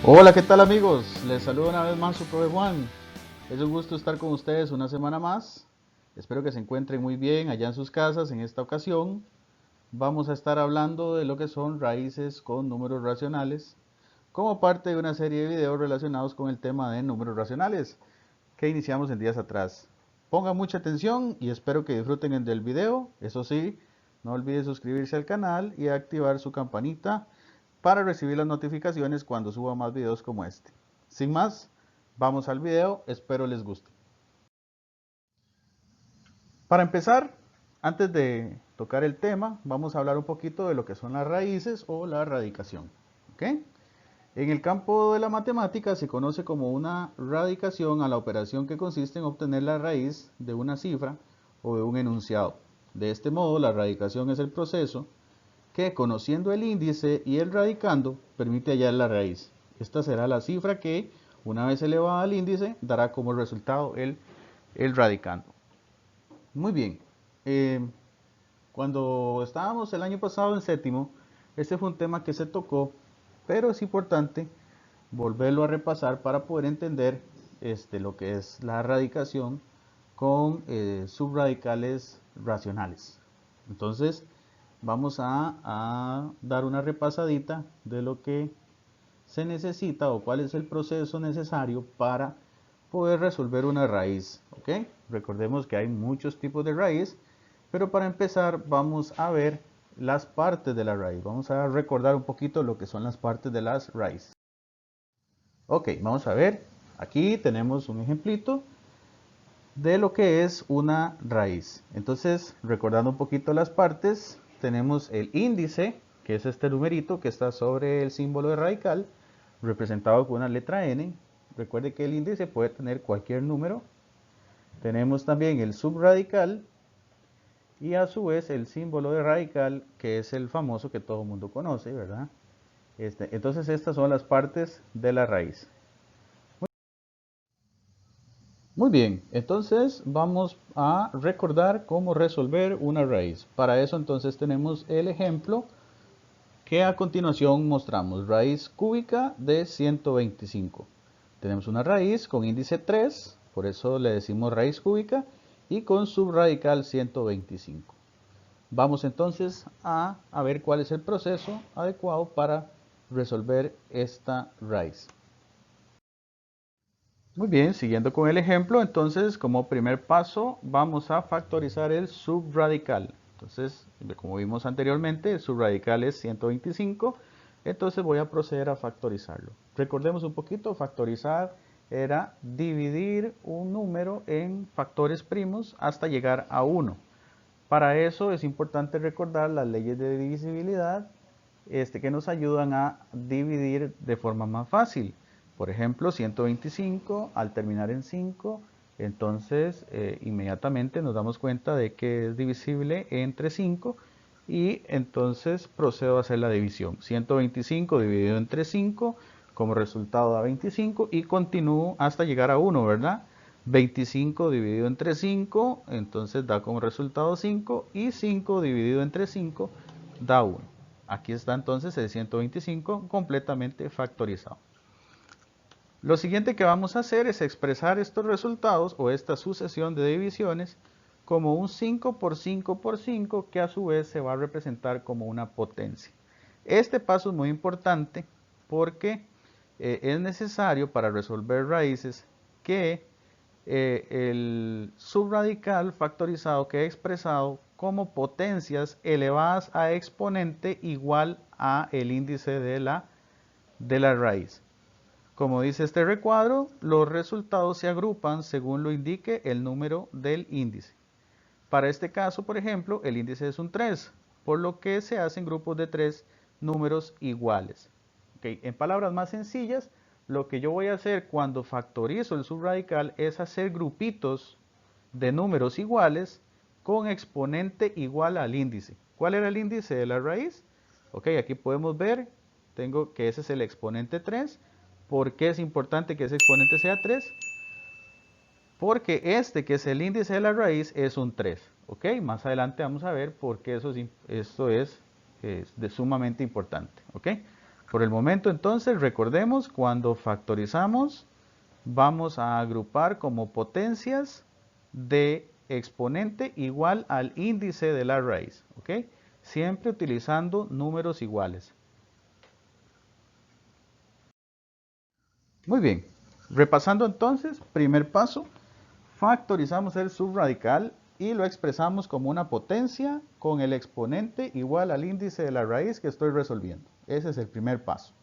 Hola, ¿qué tal amigos? Les saludo una vez más su profe Juan. Es un gusto estar con ustedes una semana más. Espero que se encuentren muy bien allá en sus casas. En esta ocasión vamos a estar hablando de lo que son raíces con números racionales, como parte de una serie de videos relacionados con el tema de números racionales que iniciamos en días atrás. Pongan mucha atención y espero que disfruten del video. Eso sí, no olviden suscribirse al canal y activar su campanita para recibir las notificaciones cuando suba más videos como este. Sin más, vamos al video, espero les guste. Para empezar, antes de tocar el tema, vamos a hablar un poquito de lo que son las raíces o la radicación. ¿Ok? En el campo de la matemática se conoce como una radicación a la operación que consiste en obtener la raíz de una cifra o de un enunciado. De este modo, la radicación es el proceso que, conociendo el índice y el radicando, permite hallar la raíz. Esta será la cifra que, una vez elevada al índice, dará como resultado el radicando. Muy bien. Eh, Cuando estábamos el año pasado en séptimo, este fue un tema que se tocó, pero es importante volverlo a repasar para poder entender lo que es la radicación con subradicales racionales. Entonces, vamos a dar una repasadita de lo que se necesita o cuál es el proceso necesario para poder resolver una raíz. ¿Ok? Recordemos que hay muchos tipos de raíz, pero para empezar vamos a ver las partes de la raíz. Vamos a recordar un poquito lo que son las partes de las raíces. Ok, vamos a ver. Aquí tenemos un ejemplito de lo que es una raíz. Entonces, recordando un poquito las partes, tenemos el índice, que es este numerito que está sobre el símbolo de radical, representado con una letra n. Recuerde que el índice puede tener cualquier número. Tenemos también el subradical y a su vez el símbolo de radical, que es el famoso que todo el mundo conoce, ¿verdad? Entonces estas son las partes de la raíz. Muy bien, entonces vamos a recordar cómo resolver una raíz. Para eso entonces tenemos el ejemplo que a continuación mostramos. Raíz cúbica de 125. Tenemos una raíz con índice 3, por eso le decimos raíz cúbica, y con subradical 125. Vamos entonces a ver cuál es el proceso adecuado para resolver esta raíz. Muy bien, siguiendo con el ejemplo, entonces como primer paso vamos a factorizar el subradical. Entonces, como vimos anteriormente, el subradical es 125, entonces voy a proceder a factorizarlo. Recordemos un poquito, factorizar era dividir un número en factores primos hasta llegar a 1. Para eso es importante recordar las leyes de divisibilidad que nos ayudan a dividir de forma más fácil. Por ejemplo, 125 al terminar en 5, entonces inmediatamente nos damos cuenta de que es divisible entre 5 y entonces procedo a hacer la división. 125 dividido entre 5 como resultado da 25 y continúo hasta llegar a 1, ¿verdad? 25 dividido entre 5, entonces da como resultado 5 y 5 dividido entre 5 da 1. Aquí está entonces el 125 completamente factorizado. Lo siguiente que vamos a hacer es expresar estos resultados o esta sucesión de divisiones como un 5 por 5 por 5 que a su vez se va a representar como una potencia. Este paso es muy importante porque es necesario para resolver raíces que el subradical factorizado quede expresado como potencias elevadas a exponente igual a el índice de la raíz. Como dice este recuadro, los resultados se agrupan según lo indique el número del índice. Para este caso, por ejemplo, el índice es un 3, por lo que se hacen grupos de 3 números iguales. Okay. En palabras más sencillas, lo que yo voy a hacer cuando factorizo el subradical es hacer grupitos de números iguales con exponente igual al índice. ¿Cuál era el índice de la raíz? Ok, aquí podemos ver, tengo que ese es el exponente 3. ¿Por qué es importante que ese exponente sea 3? Porque este, que es el índice de la raíz, es un 3. ¿Ok? Más adelante vamos a ver por qué esto es de sumamente importante. ¿Ok? Por el momento entonces recordemos, cuando factorizamos vamos a agrupar como potencias de exponente igual al índice de la raíz, ¿ok? Siempre utilizando números iguales. Muy bien, repasando entonces, primer paso, factorizamos el subradical y lo expresamos como una potencia con el exponente igual al índice de la raíz que estoy resolviendo. Ese es el primer paso.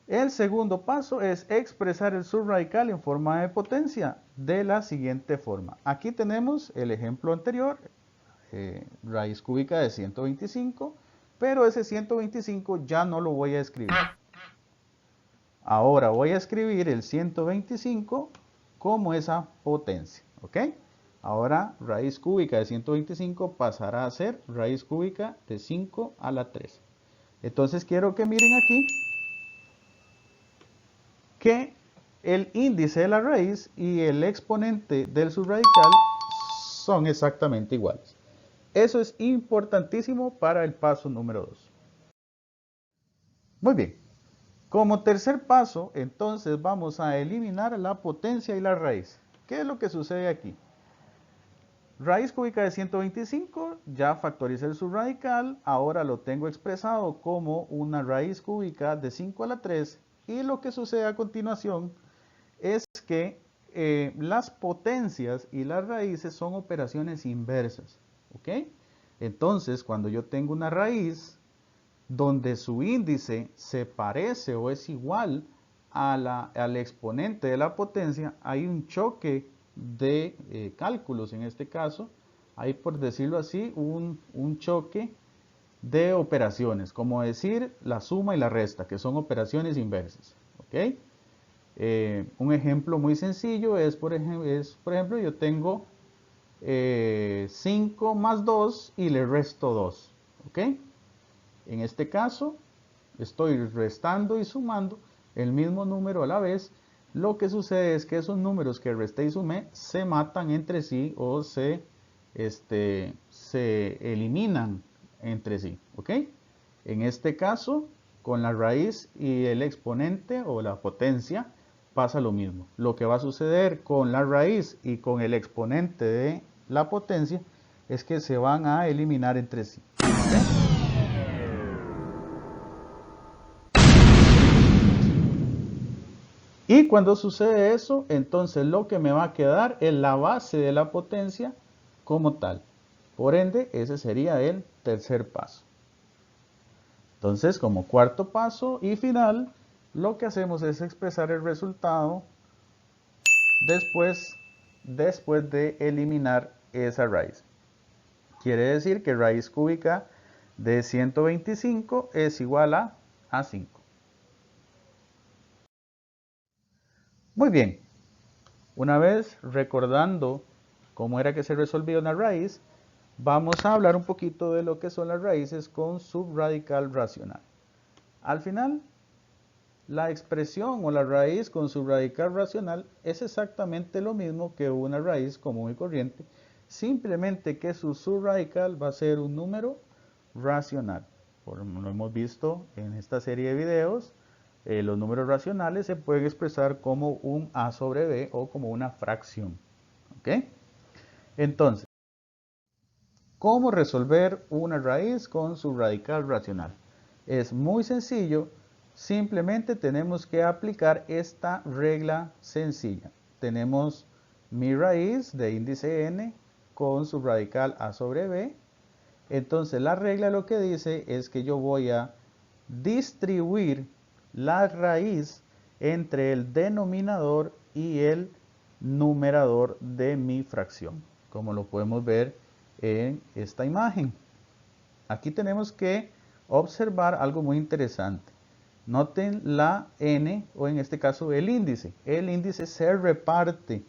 El segundo paso es expresar el subradical en forma de potencia de la siguiente forma. Aquí tenemos el ejemplo anterior, raíz cúbica de 125, pero ese 125 ya no lo voy a escribir. Ahora voy a escribir el 125 como esa potencia, ¿ok? Ahora raíz cúbica de 125 pasará a ser raíz cúbica de 5 a la 3. Entonces quiero que miren aquí que el índice de la raíz y el exponente del subradical son exactamente iguales. Eso es importantísimo para el paso número 2. Muy bien. Como tercer paso, entonces vamos a eliminar la potencia y la raíz. ¿Qué es lo que sucede aquí? Raíz cúbica de 125, ya factoricé el subradical, ahora lo tengo expresado como una raíz cúbica de 5 a la 3, y lo que sucede a continuación es que las potencias y las raíces son operaciones inversas, ¿ok? Entonces, cuando yo tengo una raíz donde su índice se parece o es igual al exponente de la potencia, hay un choque de cálculos en este caso, hay por decirlo así un choque de operaciones, como decir la suma y la resta, que son operaciones inversas, ¿ok? Un ejemplo muy sencillo es, por ejemplo, yo tengo 5 más 2 y le resto 2, ¿ok? En este caso, estoy restando y sumando el mismo número a la vez. Lo que sucede es que esos números que resté y sumé se matan entre sí o se eliminan entre sí, ¿ok? En este caso, con la raíz y el exponente o la potencia pasa lo mismo. Lo que va a suceder con la raíz y con el exponente de la potencia es que se van a eliminar entre sí, ¿ok? Y cuando sucede eso, entonces lo que me va a quedar es la base de la potencia como tal. Por ende, ese sería el tercer paso. Entonces, como cuarto paso y final, lo que hacemos es expresar el resultado después de eliminar esa raíz. Quiere decir que raíz cúbica de 125 es igual a 5. Muy bien. Una vez recordando cómo era que se resolvía una raíz, vamos a hablar un poquito de lo que son las raíces con subradical racional. Al final, la expresión o la raíz con subradical racional es exactamente lo mismo que una raíz común y corriente, simplemente que su subradical va a ser un número racional. Como lo hemos visto en esta serie de videos, los números racionales se pueden expresar como un a sobre b o como una fracción. ¿Ok? Entonces, ¿cómo resolver una raíz con su radical racional? Es muy sencillo, simplemente tenemos que aplicar esta regla sencilla. Tenemos mi raíz de índice n con su radical a sobre b. Entonces la regla lo que dice es que yo voy a distribuir la raíz entre el denominador y el numerador de mi fracción, como lo podemos ver en esta imagen. Aquí tenemos que observar algo muy interesante. Noten la n, o en este caso el índice. El índice se reparte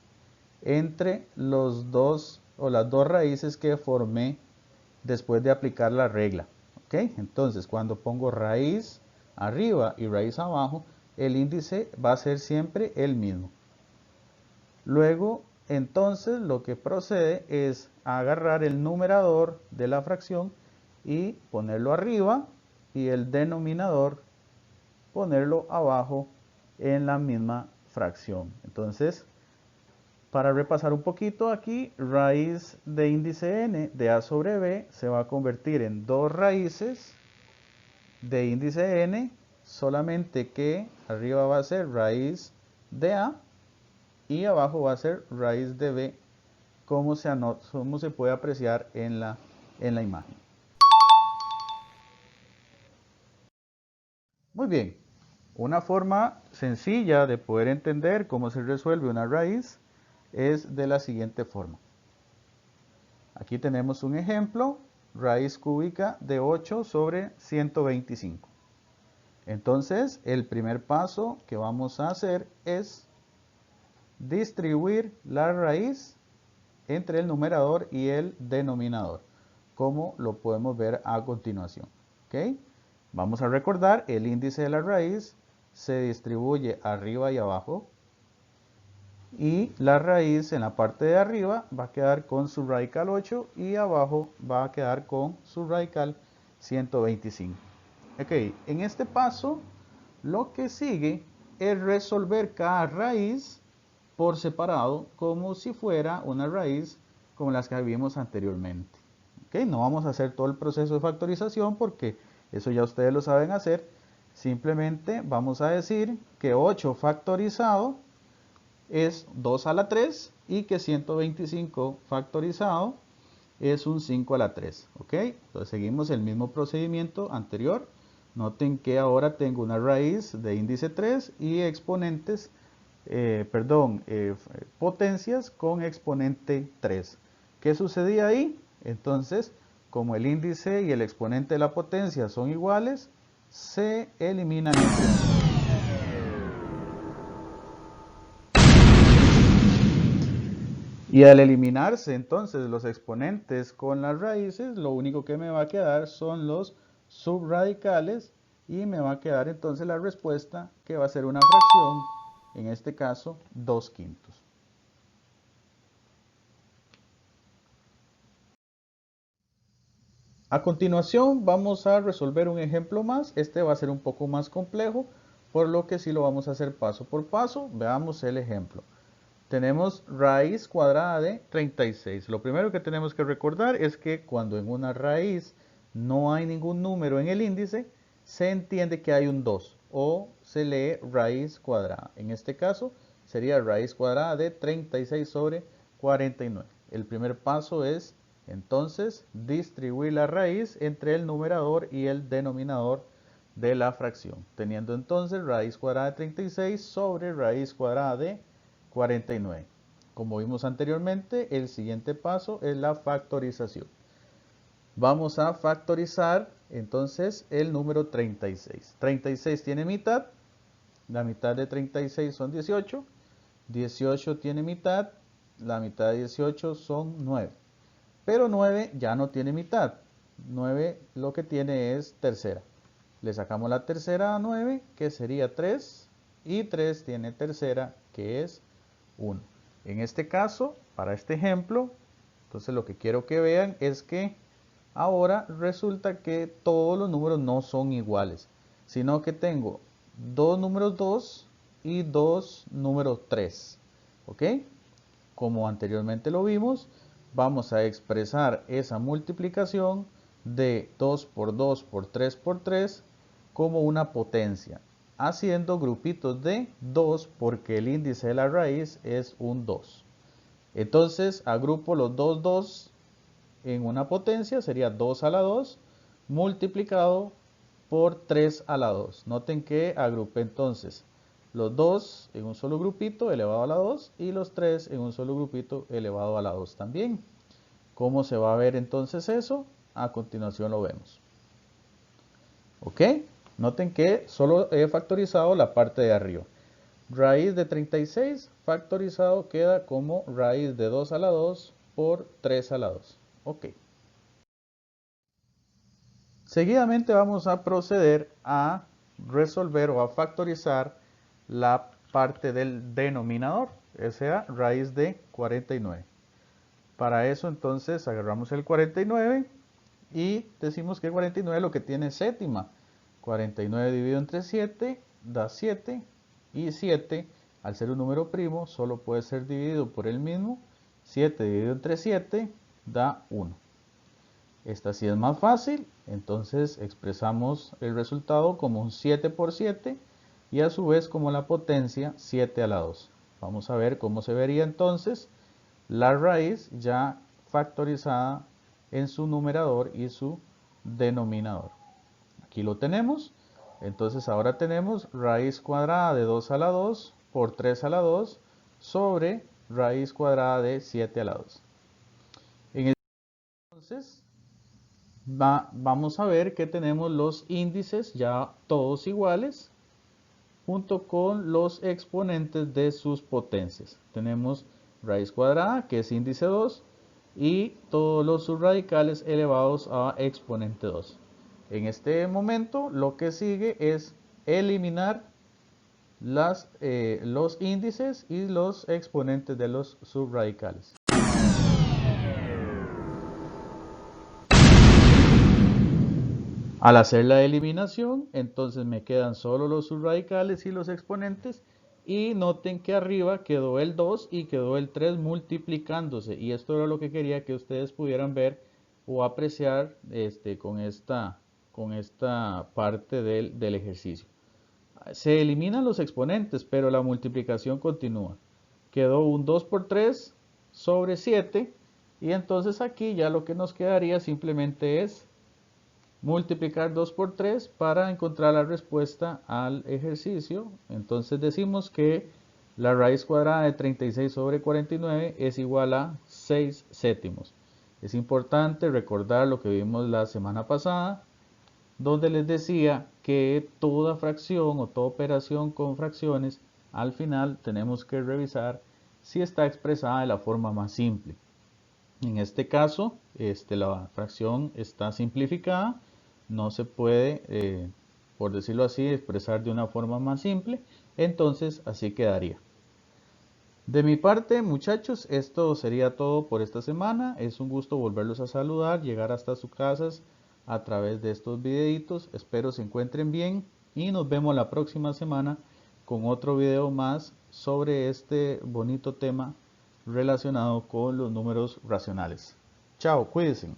entre los dos o las dos raíces que formé después de aplicar la regla. ¿Ok? Entonces, cuando pongo raíz arriba y raíz abajo, el índice va a ser siempre el mismo. Luego, entonces, lo que procede es agarrar el numerador de la fracción y ponerlo arriba y el denominador ponerlo abajo en la misma fracción. Entonces, para repasar un poquito aquí, raíz de índice n de a sobre b se va a convertir en dos raíces de índice n, solamente que arriba va a ser raíz de a y abajo va a ser raíz de b, como se puede apreciar en la imagen. Muy bien, una forma sencilla de poder entender cómo se resuelve una raíz es de la siguiente forma. Aquí tenemos un ejemplo, raíz cúbica de 8 sobre 125. Entonces, el primer paso que vamos a hacer es distribuir la raíz entre el numerador y el denominador, como lo podemos ver a continuación. ¿Ok? Vamos a recordar, el índice de la raíz se distribuye arriba y abajo, y la raíz en la parte de arriba va a quedar con su radical 8 y abajo va a quedar con su radical 125. Ok, en este paso lo que sigue es resolver cada raíz por separado como si fuera una raíz como las que vimos anteriormente. Ok, no vamos a hacer todo el proceso de factorización porque eso ya ustedes lo saben hacer. Simplemente vamos a decir que 8 factorizado es 2 a la 3 y que 125 factorizado es un 5 a la 3. ¿Ok? Entonces seguimos el mismo procedimiento anterior. Noten que ahora tengo una raíz de índice 3 y exponentes, potencias con exponente 3. ¿Qué sucedía ahí? Entonces, como el índice y el exponente de la potencia son iguales, se eliminan entre sí. Y al eliminarse entonces los exponentes con las raíces, lo único que me va a quedar son los subradicales y me va a quedar entonces la respuesta que va a ser una fracción, en este caso 2/5. A continuación vamos a resolver un ejemplo más. Este va a ser un poco más complejo, por lo que sí lo vamos a hacer paso por paso. Veamos el ejemplo. Tenemos raíz cuadrada de 36. Lo primero que tenemos que recordar es que cuando en una raíz no hay ningún número en el índice, se entiende que hay un 2 o se lee raíz cuadrada. En este caso sería raíz cuadrada de 36 sobre 49. El primer paso es entonces distribuir la raíz entre el numerador y el denominador de la fracción, teniendo entonces raíz cuadrada de 36 sobre raíz cuadrada de 49. Como vimos anteriormente, el siguiente paso es la factorización. Vamos a factorizar entonces el número 36. 36 tiene mitad, la mitad de 36 son 18. 18 tiene mitad, la mitad de 18 son 9. Pero 9 ya no tiene mitad. 9 lo que tiene es tercera. Le sacamos la tercera a 9, que sería 3. Y 3 tiene tercera, que es 1. En este caso, para este ejemplo, entonces lo que quiero que vean es que ahora resulta que todos los números no son iguales, sino que tengo dos números 2 y dos números 3. ¿Ok? Como anteriormente lo vimos, vamos a expresar esa multiplicación de 2 por 2 por 3 por 3 como una potencia, haciendo grupitos de 2 porque el índice de la raíz es un 2. Entonces agrupo los dos 2 en una potencia, sería 2 a la 2 multiplicado por 3 a la 2. Noten que agrupé entonces los 2 en un solo grupito elevado a la 2 y los 3 en un solo grupito elevado a la 2 también. ¿Cómo se va a ver entonces eso? A continuación lo vemos. ¿Ok? Noten que solo he factorizado la parte de arriba. Raíz de 36 factorizado queda como raíz de 2 a la 2 por 3 a la 2. Ok. Seguidamente vamos a proceder a resolver o a factorizar la parte del denominador, o sea, raíz de 49. Para eso entonces agarramos el 49 y decimos que el 49 lo que tiene es séptima. 49 dividido entre 7 da 7. Y 7, al ser un número primo, solo puede ser dividido por el mismo. 7 dividido entre 7 da 1. Esta sí es más fácil, entonces expresamos el resultado como un 7 por 7 y a su vez como la potencia 7 a la 2. Vamos a ver cómo se vería entonces la raíz ya factorizada en su numerador y su denominador. Aquí lo tenemos. Entonces ahora tenemos raíz cuadrada de 2 a la 2 por 3 a la 2 sobre raíz cuadrada de 7 a la 2. Entonces vamos a ver que tenemos los índices ya todos iguales junto con los exponentes de sus potencias. Tenemos raíz cuadrada, que es índice 2, y todos los subradicales elevados a exponente 2. En este momento lo que sigue es eliminar los índices y los exponentes de los subradicales. Al hacer la eliminación, entonces me quedan solo los subradicales y los exponentes. Y noten que arriba quedó el 2 y quedó el 3 multiplicándose. Y esto era lo que quería que ustedes pudieran ver o apreciar con esta parte del ejercicio. Se eliminan los exponentes, pero la multiplicación continúa. Quedó un 2 por 3 sobre 7. Y entonces aquí ya lo que nos quedaría simplemente es multiplicar 2 por 3 para encontrar la respuesta al ejercicio. Entonces decimos que la raíz cuadrada de 36 sobre 49 es igual a 6 séptimos. Es importante recordar lo que vimos la semana pasada, donde les decía que toda fracción o toda operación con fracciones, al final tenemos que revisar si está expresada de la forma más simple. En este caso, la fracción está simplificada, no se puede, por decirlo así, expresar de una forma más simple, entonces así quedaría. De mi parte, muchachos, esto sería todo por esta semana. Es un gusto volverlos a saludar, llegar hasta sus casas a través de estos videitos. Espero se encuentren bien y nos vemos la próxima semana con otro video más sobre este bonito tema relacionado con los números racionales. Chao, cuídense.